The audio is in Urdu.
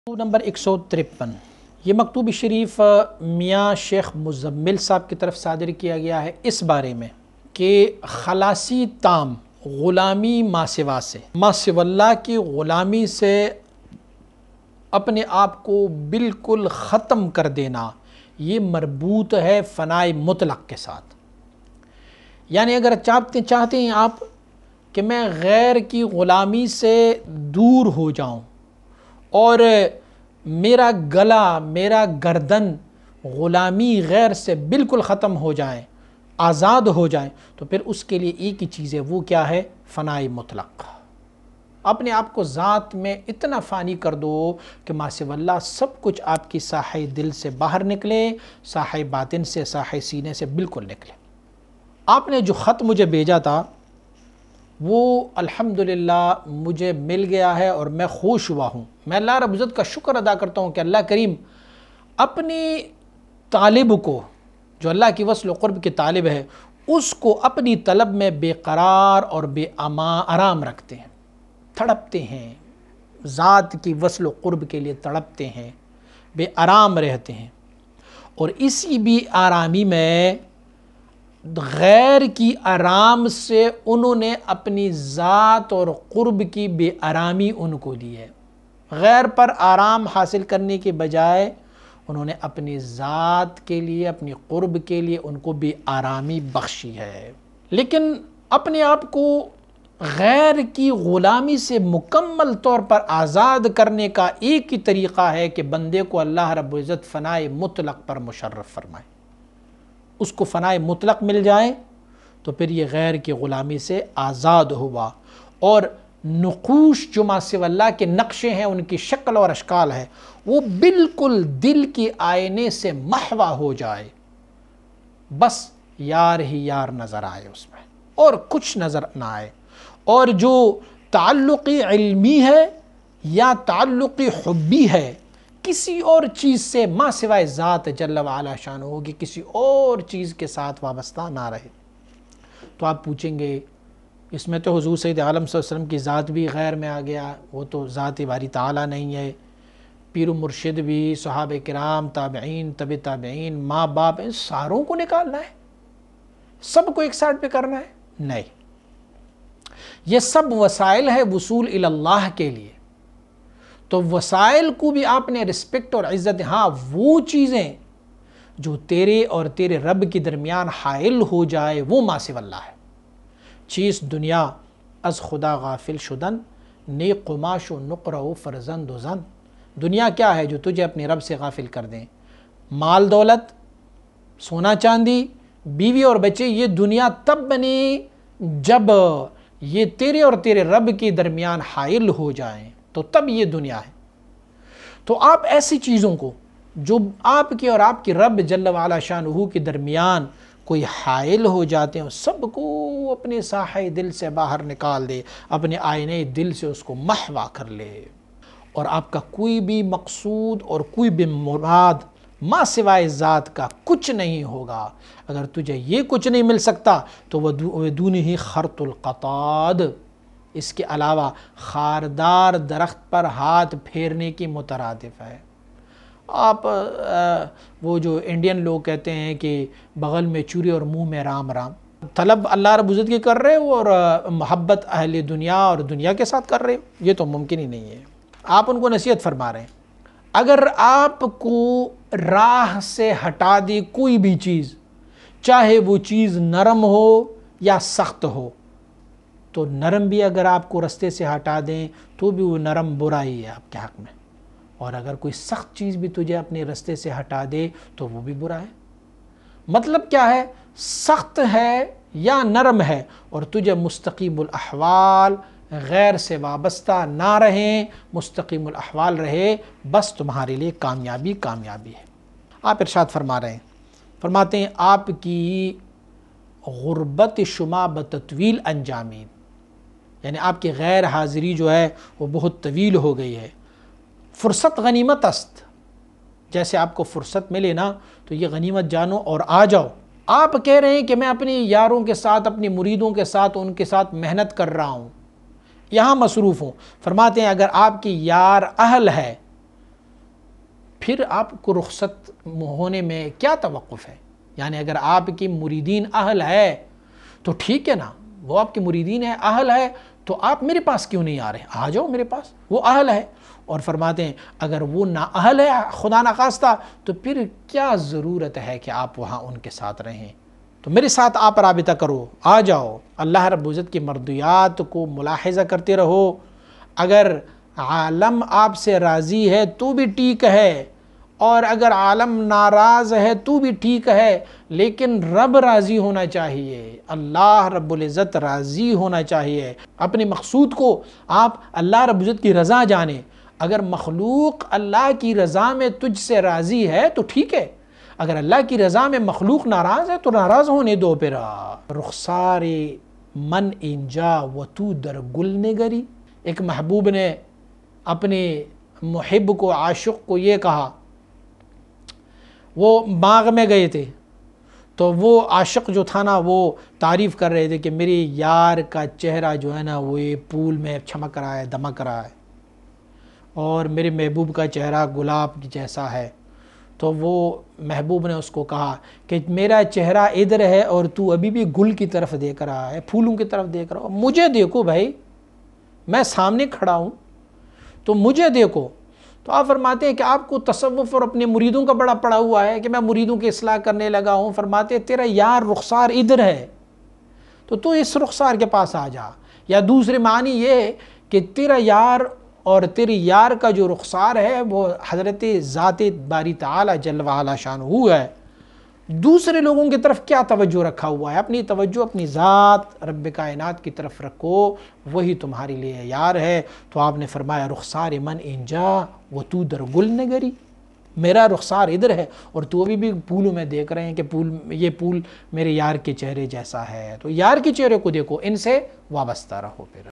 نمبر 153 یہ مکتوب شریف میاں شیخ مزمل صاحب کی طرف صادر کیا گیا ہے اس بارے میں کہ خلاصی تام غلامی ما سوا سے ما سوا اللہ کی غلامی سے اپنے آپ کو بالکل ختم کر دینا یہ مربوط ہے فنائے مطلق کے ساتھ۔ یعنی اگر چاہتے ہیں آپ کہ میں غیر کی غلامی سے دور ہو جاؤں اور میرا گلا میرا گردن غلامی غیر سے بالکل ختم ہو جائیں، آزاد ہو جائیں، تو پھر اس کے لیے ایک ہی چیز ہے، وہ کیا ہے؟ فنائے مطلق۔ اپنے آپ کو ذات میں اتنا فانی کر دو کہ ما سوا اللہ سب کچھ آپ کی ساحہ دل سے باہر نکلے، ساحہ باطن سے، ساحہ سینے سے بالکل نکلے۔ آپ نے جو خط مجھے بھیجا تھا وہ الحمدللہ مجھے مل گیا ہے اور میں خوش ہوا ہوں۔ میں اللہ رب العزت کا شکر ادا کرتا ہوں کہ اللہ کریم اپنی طالب کو، جو اللہ کی وصل و قرب کے طالب ہے، اس کو اپنی طلب میں بے قرار اور بے آرام رکھتے ہیں، تڑپتے ہیں، ذات کی وصل و قرب کے لیے تڑپتے ہیں، بے آرام رہتے ہیں، اور اسی بھی آرامی میں غیر کی آرام سے انہوں نے اپنی ذات اور قرب کی بے آرامی ان کو دی ہے۔ غیر پر آرام حاصل کرنے کے بجائے انہوں نے اپنی ذات کے لیے، اپنی قرب کے لیے ان کو بے آرامی بخشی ہے۔ لیکن اپنے آپ کو غیر کی غلامی سے مکمل طور پر آزاد کرنے کا ایک ہی طریقہ ہے کہ بندے کو اللہ رب العزت فنائے مطلق پر مشرف فرمائے۔ اس کو فنائے مطلق مل جائے تو پھر یہ غیر کی غلامی سے آزاد ہوا، اور نقوش جو ما سوا اللہ کے نقشے ہیں، ان کی شکل اور اشکال ہے، وہ بالکل دل کی آئینے سے محو ہو جائے، بس یار ہی یار نظر آئے اس میں، اور کچھ نظر نہ آئے۔ اور جو تعلق علمی ہے یا تعلق حبی ہے، کسی اور چیز سے ما سوائے ذات جل وعلا شان ہوگی، کسی اور چیز کے ساتھ وابستہ نہ رہے۔ تو آپ پوچھیں گے اس میں تو حضور سید عالم صلی اللہ علیہ وسلم کی ذات بھی غیر میں آ گیا، وہ تو ذات باری تعالیٰ نہیں ہے، پیر و مرشد بھی، صحابہ کرام، تابعین، تبع تابعین، ماں باپ، ان ساروں کو نکالنا ہے، سب کو ایک سائڈ پہ کرنا ہے؟ نہیں، یہ سب وسائل ہے وصول الی اللہ کے لیے، تو وسائل کو بھی آپ نے رسپیکٹ اور عزت۔ ہاں، وہ چیزیں جو تیرے اور تیرے رب کے درمیان حائل ہو جائے وہ ما سوا اللہ ہے۔ چیز دنیا از خدا غافل شدن، نیک قماش و نقرہ و فرزند و زن۔ دنیا کیا ہے جو تجھے اپنے رب سے غافل کر دیں؟ مال دولت، سونا چاندی، بیوی اور بچے، یہ دنیا تب بنی جب یہ تیرے اور تیرے رب کے درمیان حائل ہو جائیں، تو تب یہ دنیا ہے۔ تو آپ ایسی چیزوں کو جو آپ کے اور آپ کے رب جل وعلا شانہ کے درمیان کوئی حائل ہو جاتے ہیں، سب کو اپنے ساحہ دل سے باہر نکال دے، اپنے آئینے دل سے اس کو محو کر لے، اور آپ کا کوئی بھی مقصود اور کوئی بھی مراد ما سوائے ذات کا کچھ نہیں ہوگا۔ اگر تجھے یہ کچھ نہیں مل سکتا تو وَدُونِهِ خَرْطُ الْقَطَادِ، اس کے علاوہ خاردار درخت پر ہاتھ پھیرنے کی مترادف ہے۔ آپ وہ جو انڈین لوگ کہتے ہیں کہ بغل میں چوری اور منہ میں رام رام، طلب اللہ رب العزت کی کر رہے ہو اور محبت اہل دنیا اور دنیا کے ساتھ کر رہے ہو، یہ تو ممکن ہی نہیں ہے۔ آپ ان کو نصیحت فرما رہے ہیں، اگر آپ کو راہ سے ہٹا دی کوئی بھی چیز، چاہے وہ چیز نرم ہو یا سخت ہو، تو نرم بھی اگر آپ کو رستے سے ہٹا دیں تو بھی وہ نرم برائی ہے آپ کے حق میں، اور اگر کوئی سخت چیز بھی تجھے اپنے رستے سے ہٹا دے تو وہ بھی برا ہے۔ مطلب کیا ہے؟ سخت ہے یا نرم ہے اور تجھے مستقیم الاحوال غیر سے وابستہ نہ رہیں، مستقیم الاحوال رہے، بس تمہارے لیے کامیابی کامیابی ہے۔ آپ ارشاد فرما رہے ہیں، فرماتے ہیں آپ کی غربت شما بتطویل انجامین، یعنی آپ کی غیر حاضری جو ہے وہ بہت طویل ہو گئی ہے۔ فرصت غنیمت است، جیسے آپ کو فرصت ملے نا تو یہ غنیمت جانو اور آ جاؤ۔ آپ کہہ رہے ہیں کہ میں اپنی یاروں کے ساتھ، اپنی مریدوں کے ساتھ، ان کے ساتھ محنت کر رہا ہوں، یہاں مصروف ہوں۔ فرماتے ہیں اگر آپ کی یار اہل ہے پھر آپ کو رخصت ہونے میں کیا توقف ہے؟ یعنی اگر آپ کی مریدین اہل ہے تو ٹھیک ہے نا، وہ آپ کے مریدین ہے، اہل ہے، تو آپ میرے پاس کیوں نہیں آ رہے؟ آ جاؤ میرے پاس، وہ اہل ہے۔ اور فرماتے ہیں اگر وہ نا اہل ہے خدا نخواستہ تو پھر کیا ضرورت ہے کہ آپ وہاں ان کے ساتھ رہیں؟ تو میرے ساتھ آپ رابطہ کرو، آ جاؤ، اللہ رب العزت کی مرضیات کو ملاحظہ کرتے رہو۔ اگر عالم آپ سے راضی ہے تو بھی ٹھیک ہے، اور اگر عالم ناراض ہے تو بھی ٹھیک ہے، لیکن رب راضی ہونا چاہیے، اللہ رب العزت راضی ہونا چاہیے۔ اپنے مقصود کو آپ اللہ رب العزت کی رضا جانیں۔ اگر مخلوق اللہ کی رضا میں تجھ سے راضی ہے تو ٹھیک ہے، اگر اللہ کی رضا میں مخلوق ناراض ہے تو ناراض ہونے دو۔ پھر رخسار من اینجا و تو در گل نگری، ایک محبوب نے اپنے محب کو، عاشق کو یہ کہا، وہ باغ میں گئے تھے تو وہ عاشق جو تھا نا وہ تعریف کر رہے تھے کہ میری یار کا چہرہ جو ہے نا وہ یہ پھول میں چمک رہا ہے، دمک رہا ہے، اور میرے محبوب کا چہرہ گلاب جیسا ہے۔ تو وہ محبوب نے اس کو کہا کہ میرا چہرہ ادھر ہے اور تو ابھی بھی گل کی طرف دیکھ رہا ہے، پھولوں کی طرف دیکھ رہا ہو، مجھے دیکھو بھائی، میں سامنے کھڑا ہوں تو مجھے دیکھو۔ تو آپ فرماتے ہیں کہ آپ کو تصوف اور اپنے مریدوں کا بڑا پڑا ہوا ہے کہ میں مریدوں کی اصلاح کرنے لگا ہوں۔ فرماتے ہیں تیرا یار رخسار ادھر ہے تو اس رخسار کے پاس آ جا۔ یا دوسرے معنی یہ ہے کہ تیرا یار اور تیری یار کا جو رخسار ہے وہ حضرت ذات باری تعالی جل وعلا شانہ ہے۔ دوسرے لوگوں کی طرف کیا توجہ رکھا ہوا ہے؟ اپنی توجہ اپنی ذات رب کائنات کی طرف رکھو، وہی تمہارے لیے یار ہے۔ تو آپ نے فرمایا رخسار من اینجا و تو در گل نگری، میرا رخسار ادھر ہے اور تو ابھی بھی پھولوں میں دیکھ رہے ہیں کہ یہ پھول میرے یار کے چہرے جیسا ہے۔ تو یار کے چہرے کو دیکھو، ان سے وابستہ رہو۔ پھر